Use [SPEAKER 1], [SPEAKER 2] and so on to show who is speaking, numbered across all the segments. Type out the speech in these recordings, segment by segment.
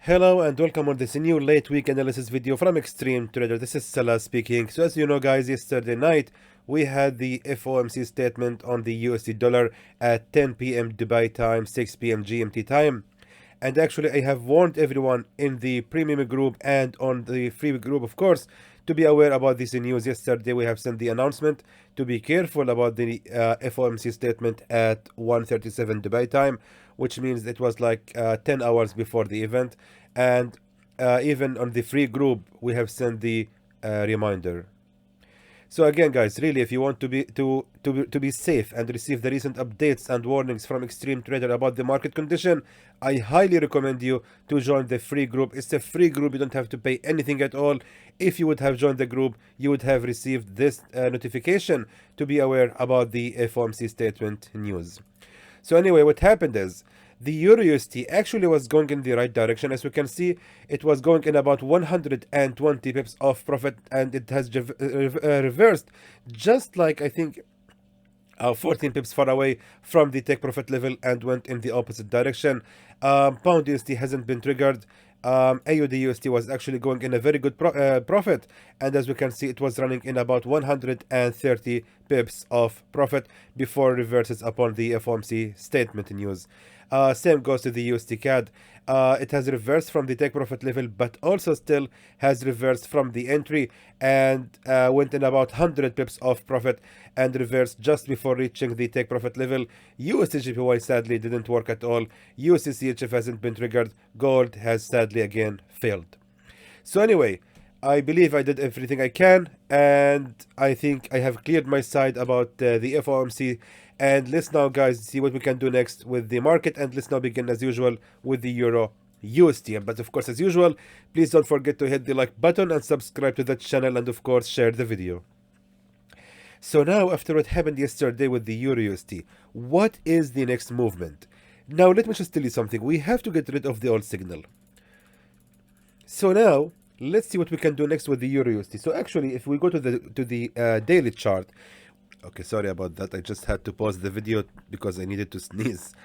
[SPEAKER 1] Hello and welcome on this new late week analysis video from Xtreme Trader. This is Salah speaking. So as you know guys, yesterday night we had the FOMC statement on the USD dollar at 10 p.m. Dubai time, 6 p.m. GMT time. And actually I have warned everyone in the premium group and on the free group of course to be aware about this news. Yesterday we have sent the announcement to be careful about the FOMC statement at 1:37 Dubai time, which means it was like 10 hours before the event. And even on the free group we have sent the reminder. So again guys, really if you want to be safe and receive the recent updates and warnings from Xtreme Trader about the market condition, I highly recommend you to join the free group. It's a free group, you don't have to pay anything at all. If you would have joined the group, you would have received this notification to be aware about the FOMC statement news. So anyway, what happened is the Euro USD actually was going in the right direction. As we can see, it was going in about 120 pips of profit, and it has reversed just like I think 14 pips far away from the take profit level and went in the opposite direction. Pound USD hasn't been triggered. AUD USD was actually going in a very good profit, and as we can see it was running in about 130 pips of profit before reverses upon the FOMC statement news. Same goes to the USD CAD. It has reversed from the take profit level, but also still has reversed from the entry and went in about 100 pips of profit and reversed just before reaching the take profit level. USD JPY sadly didn't work at all. USD CHF hasn't been triggered. Gold has sadly again failed. So anyway, I believe I did everything I can, and I think I have cleared my side about the FOMC. And let's now guys see what we can do next with the market, and let's now begin as usual with the Euro USD. But of course, as usual, please don't forget to hit the like button and subscribe to the channel, and of course share the video. So now, after what happened yesterday with the Euro USD, what is the next movement? Now let me just tell you something. We have to get rid of the old signal. So now let's see what we can do next with the Euro USD. So actually, if we go to the daily chart. Okay, sorry about that. I just had to pause the video because I needed to sneeze.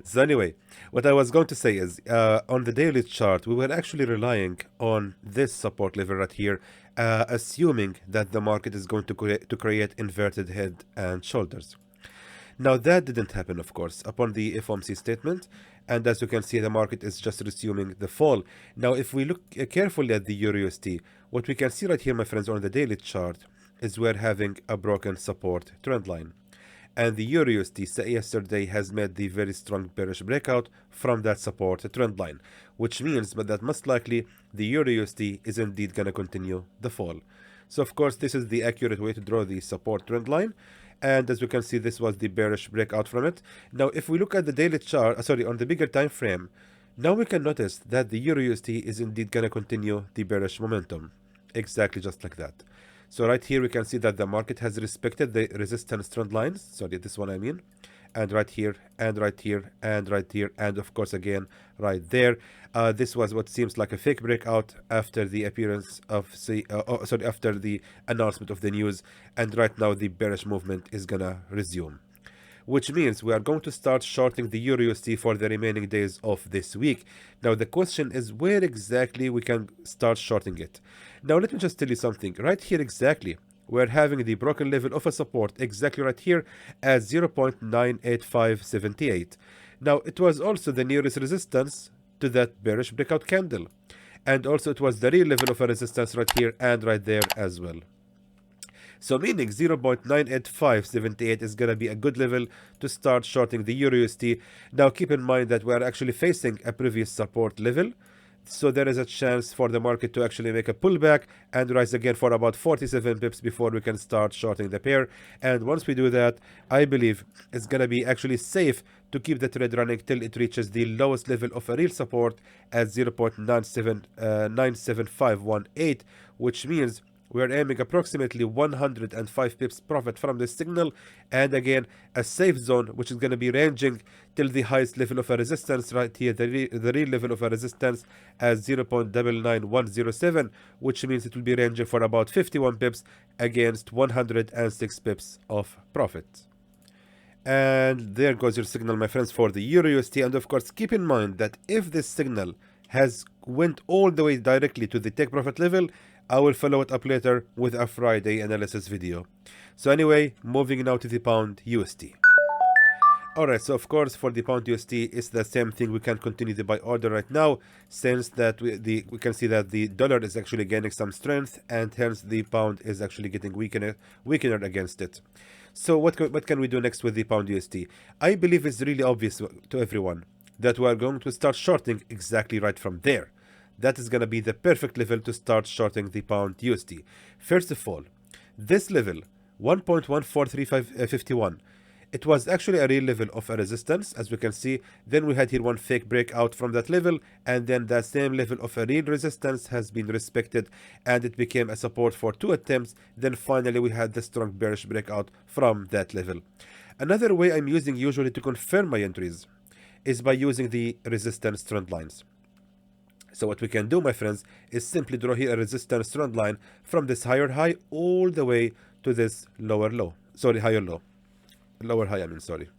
[SPEAKER 1] So anyway, what I was going to say is on the daily chart, we were actually relying on this support level right here, assuming that the market is going to create inverted head and shoulders. Now that didn't happen, of course, upon the FOMC statement. And as you can see, the market is just resuming the fall. Now, if we look carefully at the Euro USD, what we can see right here, my friends, on the daily chart, is we're having a broken support trend line, and the Euro USD yesterday has made the very strong bearish breakout from that support trend line, which means that most likely the Euro USD is indeed going to continue the fall. So of course this is the accurate way to draw the support trend line, and as we can see this was the bearish breakout from it. Now if we look at the daily chart, on the bigger time frame, now we can notice that the Euro USD is indeed going to continue the bearish momentum, exactly just like that. So right here we can see that the market has respected the resistance trend lines, sorry, this one I mean, and right here, and right here, and right here, and of course again right there. This was what seems like a fake breakout after the appearance of after the announcement of the news, and right now the bearish movement is gonna resume, which means we are going to start shorting the Euro USD for the remaining days of this week. Now the question is where exactly we can start shorting it. Now let me just tell you something. Right here exactly, we're having the broken level of a support exactly right here at 0.98578. Now it was also the nearest resistance to that bearish breakout candle, and also it was the real level of a resistance right here and right there as well. So meaning 0.98578 is going to be a good level to start shorting the Euro USD. Now keep in mind that we are actually facing a previous support level. So there is a chance for the market to actually make a pullback and rise again for about 47 pips before we can start shorting the pair. And once we do that, I believe it's going to be actually safe to keep the trade running till it reaches the lowest level of a real support at 0.97518, which means we're aiming approximately 105 pips profit from this signal, and again a safe zone which is going to be ranging till the highest level of a resistance right here, the real level of a resistance as 0.99107, which means it will be ranging for about 51 pips against 106 pips of profit. And there goes your signal, my friends, for the Euro USD. And of course keep in mind that if this signal has went all the way directly to the take profit level, I will follow it up later with a Friday analysis video. So anyway, moving now to the pound USD. Alright, so of course for the pound USD it's the same thing. We can continue the buy order right now, since that we can see that the dollar is actually gaining some strength, and hence the pound is actually getting weaker against it. So what can we do next with the pound USD? I believe it's really obvious to everyone that we are going to start shorting exactly right from there. That is going to be the perfect level to start shorting the pound USD. First of all, this level 1.143551, it was actually a real level of a resistance, as we can see. Then we had here one fake breakout from that level, and then that same level of a real resistance has been respected, and it became a support for 2 attempts. Then finally we had the strong bearish breakout from that level. Another way I'm using usually to confirm my entries is by using the resistance trend lines. So what we can do, my friends, is simply draw here a resistance trend line from this higher high all the way to this lower low. Sorry, higher low. Lower high, sorry.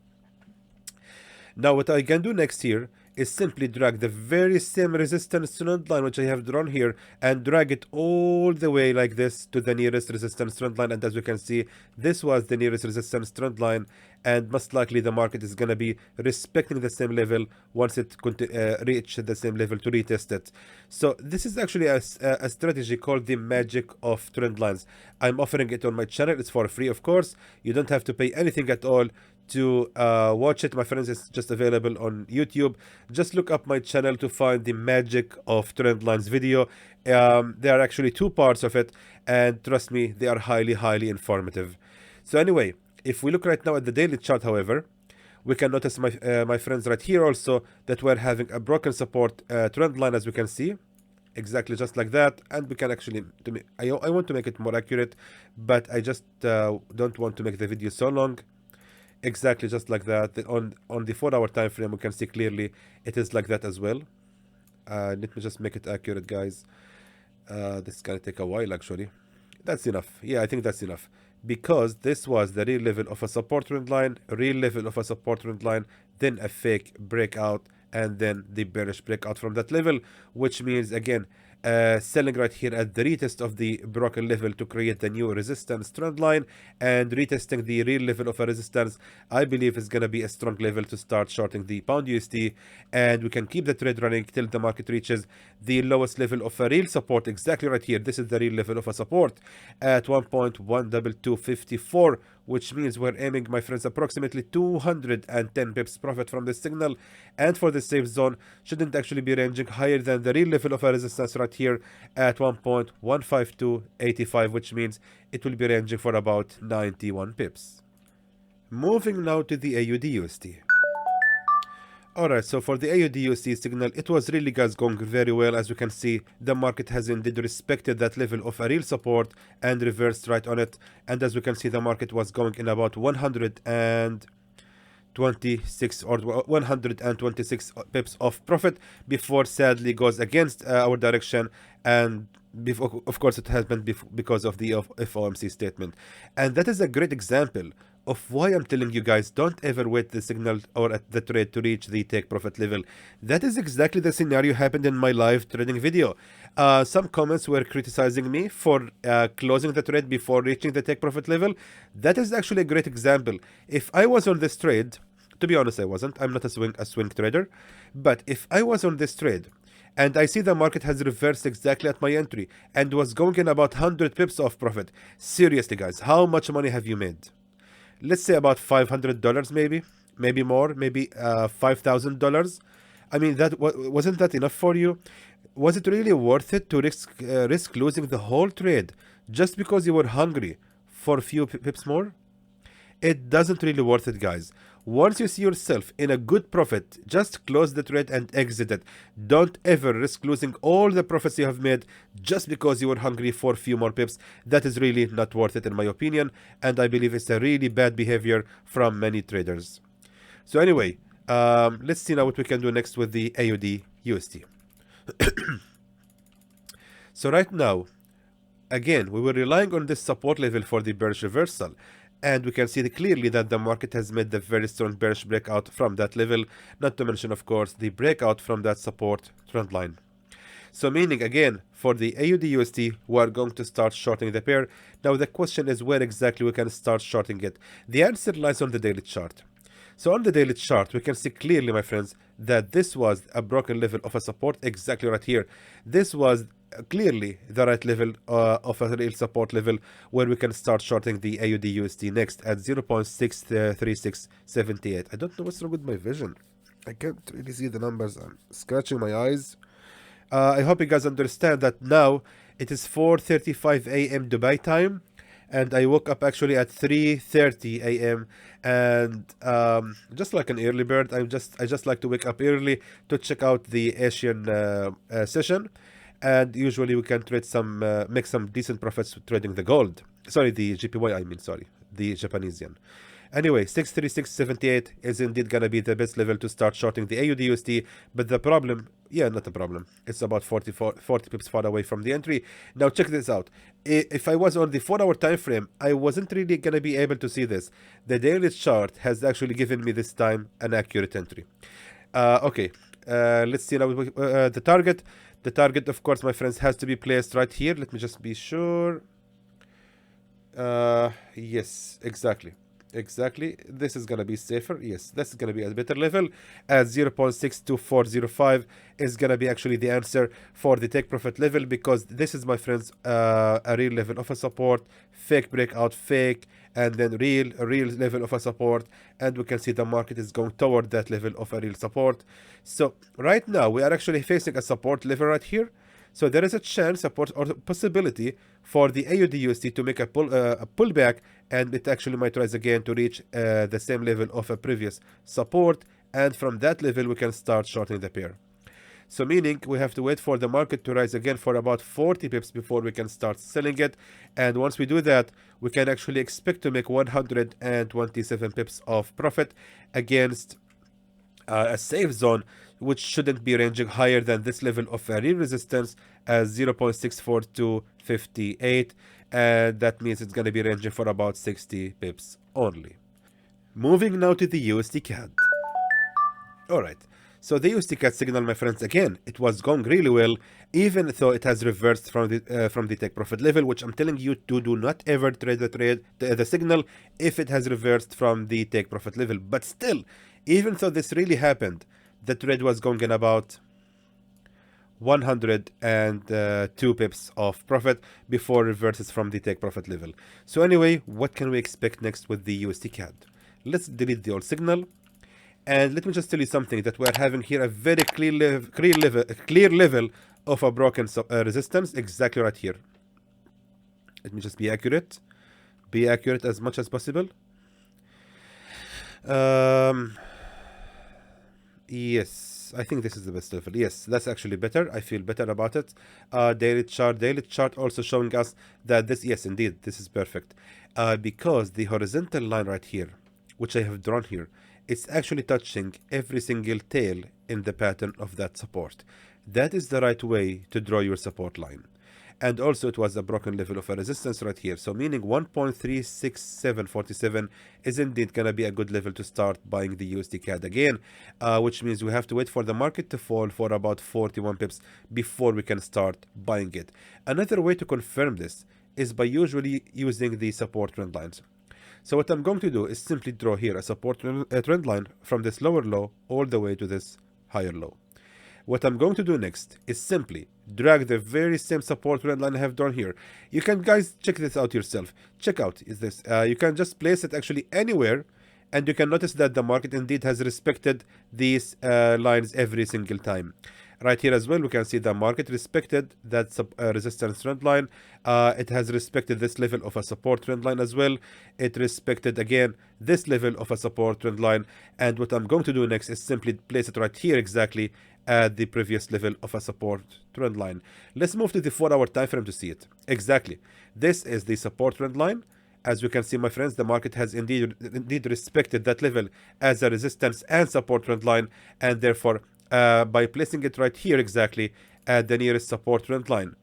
[SPEAKER 1] Now what I can do next here is simply drag the very same resistance trend line which I have drawn here, and drag it all the way like this to the nearest resistance trend line. And as you can see, this was the nearest resistance trend line, and most likely the market is going to be respecting the same level once it reach the same level to retest it. So this is actually a strategy called the magic of trend lines. I'm offering it on my channel. It's for free, of course. You don't have to pay anything at all to watch it, my friends. It's just available on YouTube. Just look up my channel to find the magic of trend lines video. There are actually 2 parts of it, and trust me, they are highly informative. So anyway, if we look right now at the daily chart, however, we can notice, my friends, right here also, that we're having a broken support trend line, as we can see, exactly just like that. And we can actually, I want to make it more accurate, but I just don't want to make the video so long. Exactly just like that. On the 4-hour time frame, we can see clearly it is like that as well. Let me just make it accurate, guys. This is gonna take a while, actually. That's enough. Yeah, I think that's enough, because this was the real level of a support trend line, real level of a support trend line, then a fake breakout, and then the bearish breakout from that level, which means again selling right here at the retest of the broken level to create the new resistance trend line, and retesting the real level of a resistance. I believe is going to be a strong level to start shorting the pound USD, and we can keep the trade running till the market reaches the lowest level of a real support, exactly right here. This is the real level of a support at 1.12254, which means we're aiming, my friends, approximately 210 pips profit from this signal. And for the safe zone, shouldn't actually be ranging higher than the real level of a resistance right here at 1.15285, which means it will be ranging for about 91 pips. Moving now to the AUD USD. Alright, so for the AUD USD signal, it was really, guys, going very well. As you can see, the market has indeed respected that level of a real support and reversed right on it. And as we can see, the market was going in about 126 or 126 pips of profit before sadly goes against our direction. And before, of course, it has been because of the FOMC statement. And that is a great example of why I'm telling you guys, don't ever wait the signal or at the trade to reach the take profit level. That is exactly the scenario happened in my live trading video. Some comments were criticizing me for closing the trade before reaching the take profit level. That is actually a great example. If I was on this trade, to be honest, I wasn't. I'm not a swing trader. But if I was on this trade and I see the market has reversed exactly at my entry and was going in about 100 pips of profit, seriously, guys, how much money have you made? Let's say about $500, maybe more, maybe $5,000. I mean, that wasn't that enough for you? Was it really worth it to risk losing the whole trade just because you were hungry for a few pips more? It doesn't really worth it, guys. Once you see yourself in a good profit, just close the trade and exit it. Don't ever risk losing all the profits you have made just because you were hungry for a few more pips. That is really not worth it, in my opinion, and I believe it's a really bad behavior from many traders. So anyway, let's see now what we can do next with the AUD USD. So right now, again, we were relying on this support level for the bearish reversal. And we can see clearly that the market has made the very strong bearish breakout from that level, not to mention, of course, the breakout from that support trend line. So meaning again, for the AUD USD, we are going to start shorting the pair. Now the question is where exactly we can start shorting it. The answer lies on the daily chart. So on the daily chart, we can see clearly, my friends, that this was a broken level of a support exactly right here. This was clearly the right level of a real support level where we can start shorting the AUD USD next at 0.63678. I don't know what's wrong with my vision. I can't really see the numbers. I'm scratching my eyes. I hope you guys understand that now it is 4:35 a.m. Dubai time, and I woke up actually at 3:30 a.m. and just like an early bird, I just like to wake up early to check out the Asian session, and usually we can trade some make some decent profits trading the gold. Sorry, the JPY. I mean, sorry, the Japanese yen. Anyway, 636.78 is indeed gonna be the best level to start shorting the AUD USD, but the problem, yeah, not a problem. It's about 40 pips far away from the entry. Now check this out. If I was on the 4-hour time frame, I wasn't really gonna be able to see this. The daily chart has actually given me this time an accurate entry. Okay, let's see now the target. The target, of course, my friends, has to be placed right here. Let me just be sure. Yes, exactly. Exactly, this is gonna be safer. Yes, this is gonna be a better level at 0.62405 is gonna be actually the answer for the take profit level, because this is, my friends, a real level of a support, fake breakout, fake, and then a real level of a support, and we can see the market is going toward that level of a real support. So right now we are actually facing a support level right here. So there is a chance, or possibility for the AUD USD to make a pullback, and it actually might rise again to reach the same level of a previous support, and from that level we can start shorting the pair. So meaning we have to wait for the market to rise again for about 40 pips before we can start selling it, and once we do that, we can actually expect to make 127 pips of profit against a safe zone, which shouldn't be ranging higher than this level of real resistance as 0.64258, and that means it's going to be ranging for about 60 pips only. Moving now to the USD CAD. Alright, so the USD CAD signal, my friends, again, it was going really well, even though it has reversed from the take profit level, which I'm telling you to do not ever trade the signal if it has reversed from the take profit level. But still, even though this really happened, the trade was going in about 102 pips of profit before reverses from the take profit level. So anyway, what can we expect next with the USD CAD? Let's delete the old signal, and let me just tell you something, that we're having here a very clear level of a broken resistance exactly right here. Let me just be accurate as much as possible. Yes, I think this is the best level. Yes, that's actually better. I feel better about it. Daily chart also showing us that this, yes, indeed, this is perfect. Because the horizontal line right here, which I have drawn here, it's actually touching every single tail in the pattern of that support. That is the right way to draw your support line. And also it was a broken level of a resistance right here, so meaning 1.36747 is indeed gonna be a good level to start buying the USD CAD again, which means we have to wait for the market to fall for about 41 pips before we can start buying it. Another way to confirm this is by usually using the support trend lines. So what I'm going to do is simply draw here a support trend line from this lower low all the way to this higher low. What I'm going to do next is simply drag the very same support trend line I have drawn here. You can, guys, check this out yourself. Check out is this. You can just place it actually anywhere, and you can notice that the market indeed has respected these lines every single time. Right here as well, we can see the market respected that resistance trend line. It has respected this level of a support trend line as well. It respected again this level of a support trend line. And what I'm going to do next is simply place it right here exactly at the previous level of a support trend line. Let's move to the 4-hour time frame to see it. Exactly. This is the support trend line. As you can see, my friends, the market has indeed respected that level as a resistance and support trend line, and therefore by placing it right here exactly at the nearest support trend line,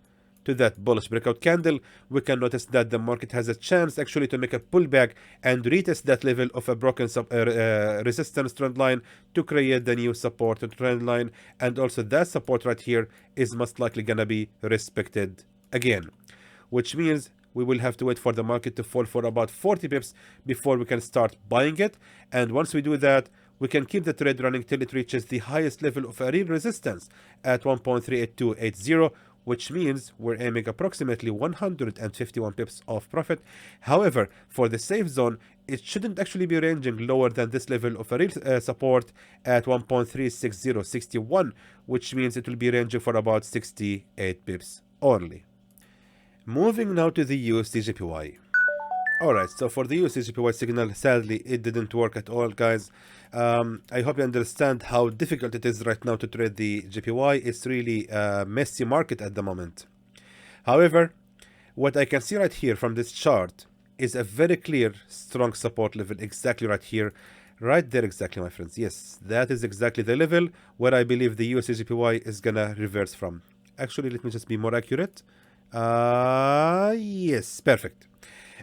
[SPEAKER 1] to that bullish breakout candle, we can notice that the market has a chance actually to make a pullback and retest that level of a broken resistance trend line to create the new support trend line, and also that support right here is most likely gonna be respected again, which means we will have to wait for the market to fall for about 40 pips before we can start buying it. And once we do that, we can keep the trade running till it reaches the highest level of a real resistance at 1.38280, which means we're aiming approximately 151 pips of profit. However, for the safe zone, it shouldn't actually be ranging lower than this level of a real support at 1.36061, which means it will be ranging for about 68 pips only. Moving now to the USD JPY. Alright, so for the USD JPY signal, sadly, it didn't work at all, guys. I hope you understand how difficult it is right now to trade the JPY. It's really a messy market at the moment. However, what I can see right here from this chart is a very clear, strong support level exactly right here. Right there exactly, my friends. Yes, that is exactly the level where I believe the USD JPY is gonna reverse from. Actually, let me just be more accurate. Yes, perfect.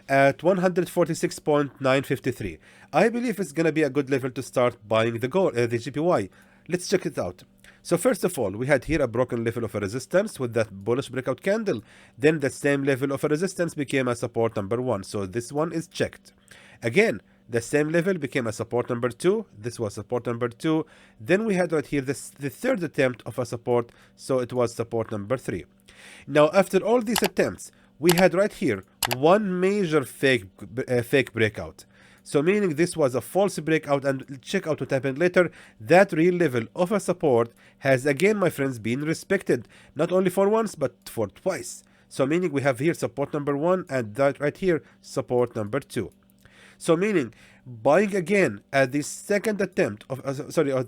[SPEAKER 1] At 146.953. I believe it's gonna be a good level to start buying the JPY. Let's check it out. So first of all, we had here a broken level of a resistance with that bullish breakout candle. Then the same level of a resistance became a support number 1. So this one is checked. Again, the same level became a support number 2. This was support number 2. Then we had right here the third attempt of a support. So it was support number 3. Now, after all these attempts, we had right here one major fake breakout. So meaning this was a false breakout, and check out what happened later. That real level of a support has again, my friends, been respected, not only for once, but for twice. So meaning we have here support number 1 and that right here, support number 2. So meaning buying again at this second attempt of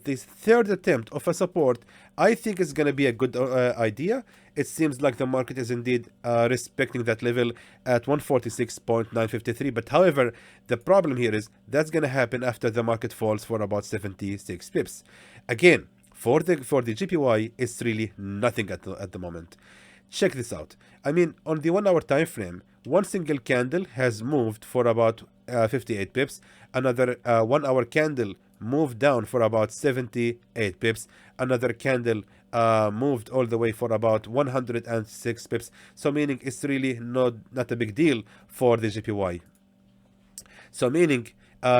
[SPEAKER 1] this third attempt of a support, I think is going to be a good idea. It seems like the market is indeed respecting that level at 146.953. But however, the problem here is that's going to happen after the market falls for about 76 pips. Again, for the JPY, it's really nothing at the moment. Check this out. I mean, on the 1 hour time frame, one single candle has moved for about 58 pips. Another 1 hour candle moved down for about 78 pips. Another candle moved all the way for about 106 pips. So meaning it's really not a big deal for the JPY. So meaning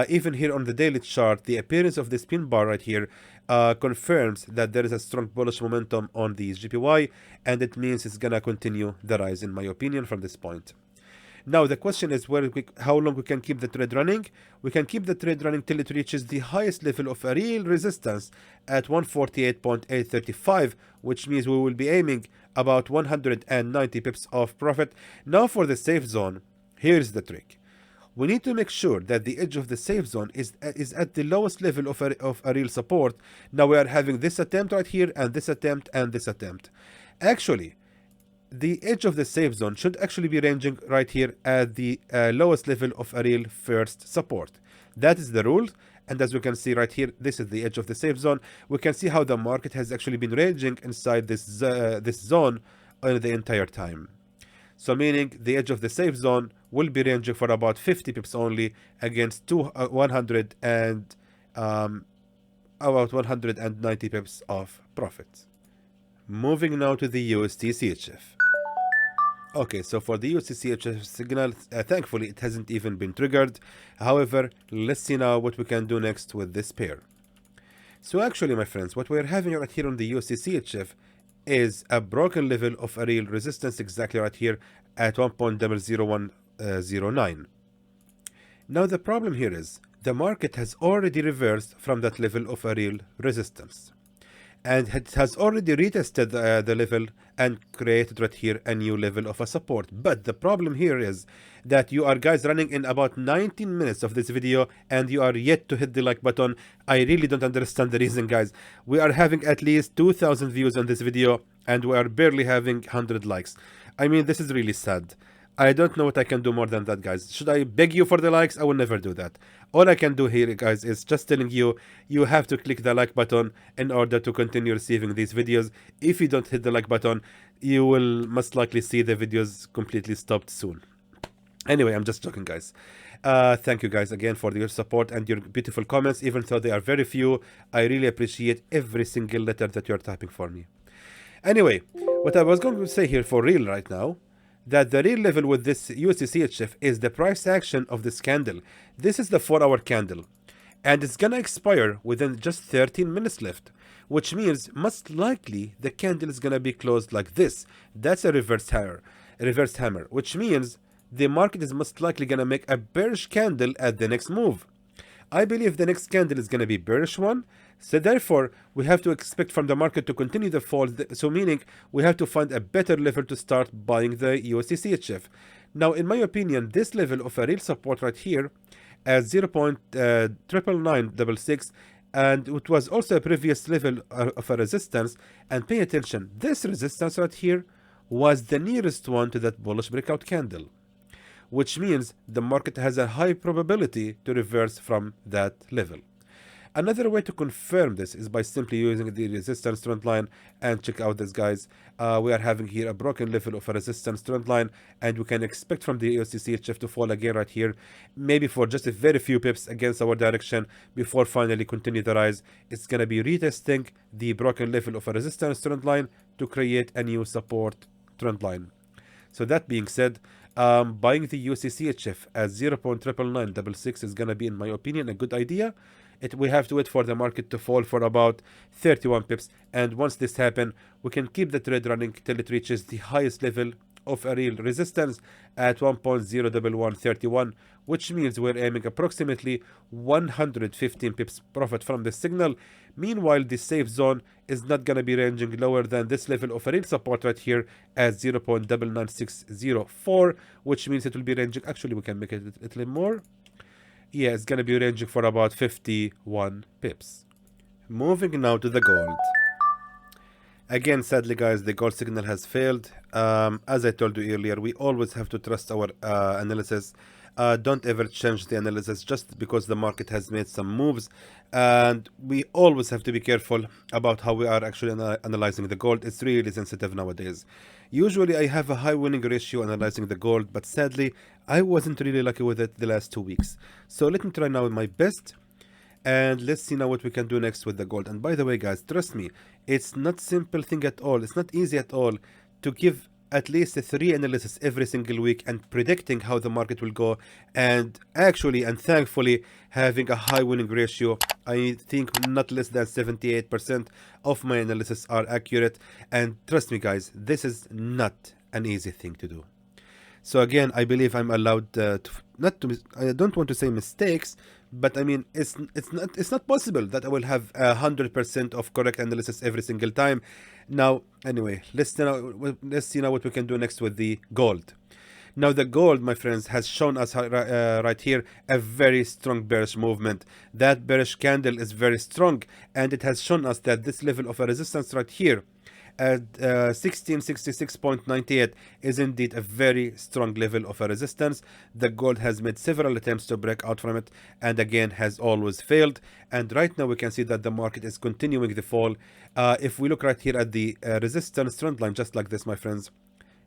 [SPEAKER 1] even here on the daily chart, the appearance of this pin bar right here confirms that there is a strong bullish momentum on the JPY, and it means it's gonna continue the rise, in my opinion, from this point. Now the question is how long we can keep the trade running. We can keep the trade running till it reaches the highest level of a real resistance at 148.835, which means we will be aiming about 190 pips of profit. Now for the safe zone, here's the trick. We need to make sure that the edge of the safe zone is at the lowest level of a real support. Now we are having this attempt right here, and this attempt, and this attempt. Actually, the edge of the safe zone should actually be ranging right here at the lowest level of a real first support. That is the rule. And as we can see right here, this is the edge of the safe zone. We can see how the market has actually been ranging inside this zone the entire time. So meaning the edge of the safe zone will be ranging for about 50 pips only against about 190 pips of profit. Moving now to the USD CHF. Okay, so for the USD CHF signal, thankfully it hasn't even been triggered. However, let's see now what we can do next with this pair. So actually, my friends, what we're having right here on the USD CHF is a broken level of a real resistance exactly right here at 1.00109. Now the problem here is the market has already reversed from that level of a real resistance, and it has already retested the level and created right here a new level of a support. But the problem here is that you are guys running in about 19 minutes of this video and you are yet to hit the like button. I really don't understand the reason, guys. We are having at least 2,000 views on this video and we are barely having 100 likes. I mean, this is really sad. I don't know what I can do more than that, guys. Should I beg you for the likes? I will never do that. All I can do here, guys, is just telling you, you have to click the like button in order to continue receiving these videos. If you don't hit the like button, you will most likely see the videos completely stopped soon. Anyway, I'm just joking, guys. Thank you guys again for your support and your beautiful comments. Even though they are very few, I really appreciate every single letter that you're typing for me. Anyway, what I was going to say here for real right now, that the real level with this USD CHF is the price action of this candle. This is the 4-hour candle, and it's gonna expire within just 13 minutes left, which means most likely the candle is gonna be closed like this. That's a reverse hammer, which means the market is most likely gonna make a bearish candle at the next move. I believe the next candle is gonna be bearish one, so therefore we have to expect from the market to continue the fall. So meaning we have to find a better level to start buying the USD CHF. Now, in my opinion, this level of a real support right here at 0.99966, and it was also a previous level of a resistance. And pay attention, this resistance right here was the nearest one to that bullish breakout candle, which means the market has a high probability to reverse from that level. Another way to confirm this is by simply using the resistance trend line, and check out this, guys. We are having here a broken level of a resistance trend line, and we can expect from the USD CHF to fall again right here, maybe for just a very few pips against our direction before finally continue the rise. It's going to be retesting the broken level of a resistance trend line to create a new support trend line. So that being said, buying the USD CHF at 0.99966 is going to be, in my opinion, a good idea. We have to wait for the market to fall for about 31 pips, and once this happens, we can keep the trade running till it reaches the highest level of a real resistance at 1.01131, which means we're aiming approximately 115 pips profit from the signal. Meanwhile, the safe zone is not going to be ranging lower than this level of a real support right here at 0.99604, which means it will be ranging. Actually, we can make it a little more. Yeah, it's going to be ranging for about 51 pips. Moving now to the gold. Again, sadly, guys, the gold signal has failed. As I told you earlier, we always have to trust our analysis. Don't ever change the analysis just because the market has made some moves. And we always have to be careful about how we are actually analyzing the gold. It's really sensitive nowadays. Usually, I have a high winning ratio analyzing the gold, but sadly, I wasn't really lucky with it the last 2 weeks. So let me try now my best. And let's see now what we can do next with the gold. And by the way, guys, trust me, it's not simple thing at all. It's not easy at all to give at least 3 analysis every single week and predicting how the market will go, and actually and thankfully having a high winning ratio. I think not less than 78% of my analysis are accurate, and trust me, guys, this is not an easy thing to do. So again, I believe I'm allowed I don't want to say mistakes, but I mean it's not possible that I will have 100% of correct analysis every single time. Now, anyway, let's see now what we can do next with the gold. Now, the gold, my friends, has shown us right here a very strong bearish movement. That bearish candle is very strong, and it has shown us that this level of a resistance right here at 1666.98 is indeed a very strong level of a resistance. The gold has made several attempts to break out from it, and again has always failed. And right now we can see that the market is continuing the fall. If we look right here at the resistance trend line, just like this, my friends,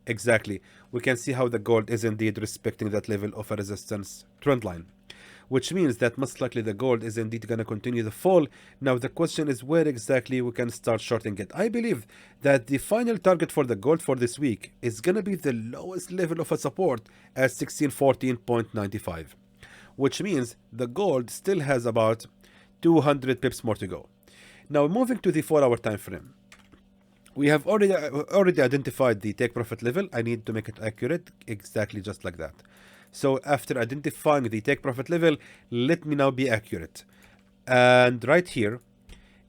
[SPEAKER 1] exactly, we can see how the gold is indeed respecting that level of a resistance trend line, which means that most likely the gold is indeed going to continue the fall. Now, the question is where exactly we can start shorting it. I believe that the final target for the gold for this week is going to be the lowest level of a support at 1614.95, which means the gold still has about 200 pips more to go. Now, moving to the 4-hour time frame. We have already identified the take profit level. I need to make it accurate, exactly just like that. So after identifying the take profit level, let me now be accurate. And right here,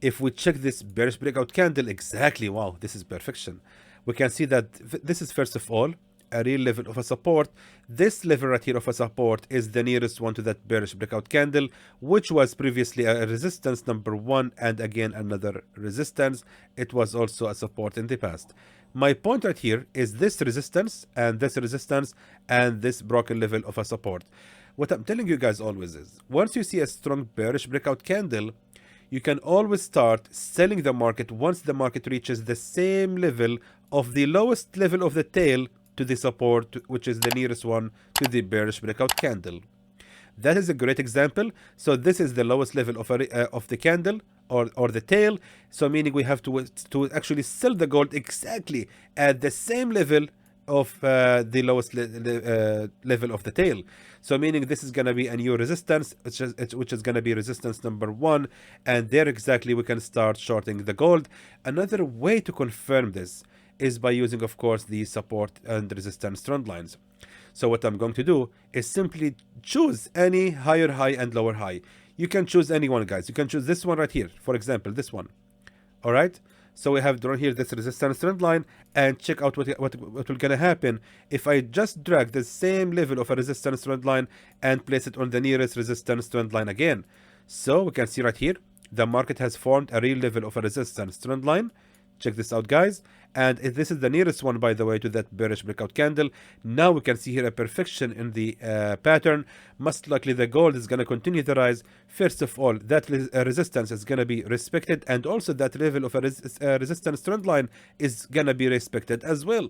[SPEAKER 1] if we check this bearish breakout candle, exactly, wow, this is perfection. We can see that this is, first of all, a real level of a support. This level right here of a support is the nearest one to that bearish breakout candle, which was previously a resistance number 1 and again another resistance. It was also a support in the past. My point right here is this resistance and this resistance and this broken level of a support. What I'm telling you guys always is, once you see a strong bearish breakout candle, you can always start selling the market once the market reaches the same level of the lowest level of the tail to the support, which is the nearest one to the bearish breakout candle. That is a great example. So this is the lowest level of the candle or the tail. So meaning we have to actually sell the gold exactly at the same level of the lowest level of the tail. So meaning this is going to be a new resistance, which is going to be resistance number 1, and there exactly we can start shorting the gold. Another way to confirm this is by using, of course, the support and resistance trend lines. So what I'm going to do is simply choose any higher high and lower high. You can choose any one, guys. You can choose this one right here, for example, this one. All right. So we have drawn here this resistance trend line, and check out what will gonna happen if I just drag the same level of a resistance trend line and place it on the nearest resistance trend line again. So we can see right here the market has formed a real level of a resistance trend line. Check this out, guys, and this is the nearest one, by the way, to that bearish breakout candle. Now we can see here a perfection in the pattern. Most likely the gold is going to continue to rise. First of all, that resistance is going to be respected, and also that level of a resistance trend line is going to be respected as well.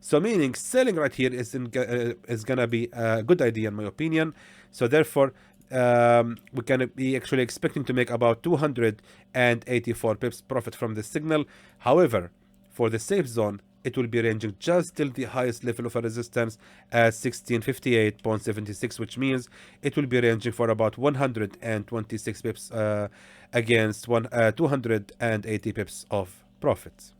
[SPEAKER 1] So meaning selling right here is going to be a good idea in my opinion. So therefore we can be actually expecting to make about 284 pips profit from this signal. However, for the safe zone, it will be ranging just till the highest level of a resistance at 1658.76, which means it will be ranging for about 126 pips against 280 pips of profits.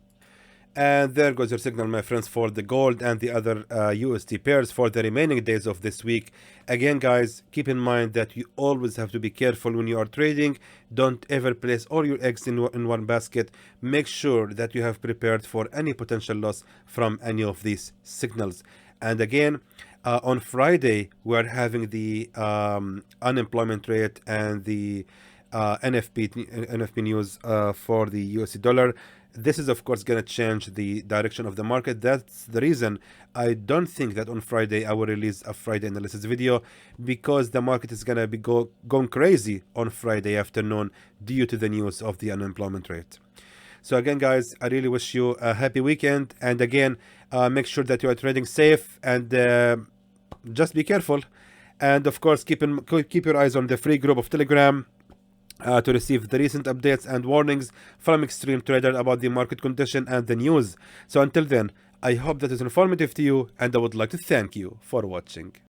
[SPEAKER 1] And there goes your signal, my friends, for the gold and the other USD pairs for the remaining days of this week. Again, guys, keep in mind that you always have to be careful when you are trading. Don't ever place all your eggs in one basket. Make sure that you have prepared for any potential loss from any of these signals. And again, on Friday, we are having the unemployment rate and the NFP news for the USD dollar. This is, of course, going to change the direction of the market. That's the reason I don't think that on Friday I will release a Friday analysis video, because the market is going to be going crazy on Friday afternoon due to the news of the unemployment rate. So again, guys, I really wish you a happy weekend. And again, make sure that you are trading safe and just be careful. And of course, keep your eyes on the free group of Telegram to receive the recent updates and warnings from Xtreme Trader about the market condition and the news. So until then, I hope that is informative to you, and I would like to thank you for watching.